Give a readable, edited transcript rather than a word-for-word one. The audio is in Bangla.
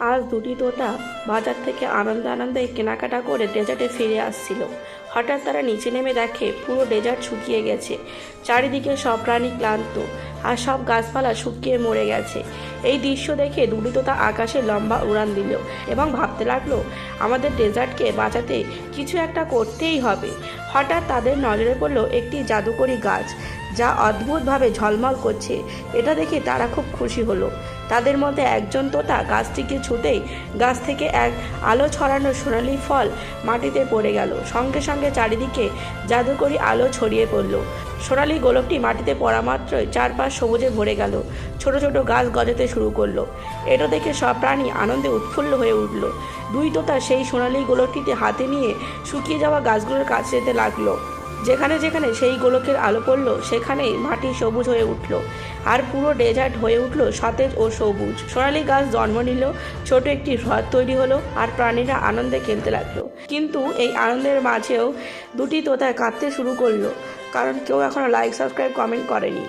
আজ দুটি তোতা বাজার থেকে আনন্দে আনন্দে কেনাকাটা করে ডেজার্টে ফিরে আসছিল। হঠাৎ তারা নিচে নেমে দেখে পুরো ডেজার্ট শুকিয়ে গেছে। চারিদিকে সব প্রাণী ক্লান্ত, আর সব গাছপালা শুকিয়ে মরে গেছে। এই দৃশ্য দেখে দুটি তোতা আকাশে লম্বা উড়ান দিল এবং ভাবতে লাগলো, আমাদের ডেজার্টকে বাঁচাতে কিছু একটা করতেই হবে। হঠাৎ তাদের নজরে পড়ল একটি জাদুকরি গাছ, যা অদ্ভুতভাবে ঝলমল করছে। এটা দেখে তারা খুব খুশি হলো। তাদের মধ্যে একজন তোতা গাছটিকে ছুঁতেই গাছ থেকে এক আলো ছড়ানো সোনালি ফল মাটিতে পড়ে গেল। সঙ্গে সঙ্গে চারিদিকে জাদুকরি আলো ছড়িয়ে পড়ল। সোনালি গোলকটি মাটিতে পড়া মাত্রই চারপাশ সবুজে ভরে গেল। ছোট ছোট গাছ গজাতে শুরু করলো। এটা দেখে সব প্রাণী আনন্দে উৎফুল্ল হয়ে উঠল। দুই তোতা সেই সোনালি গোলকটিতে হাতে নিয়ে শুকিয়ে যাওয়া গাছগুলোর কাছে যেতে লাগলো। যেখানে যেখানে সেই গোলকের আলো পড়ল, সেখানেই মাটি সবুজ হয়ে উঠল, আর পুরো ডেজার্ট হয়ে উঠল সতেজ ও সবুজ। সোনালি গাছ জন্ম নিল, ছোট একটি হ্রদ তৈরি হলো, আর প্রাণীরা আনন্দে খেলতে লাগলো। কিন্তু এই আনন্দের মাঝেও দুটি তোতা কাঁদতে শুরু করলো, কারণ কেউ এখনো লাইক, সাবস্ক্রাইব, কমেন্ট করেনি।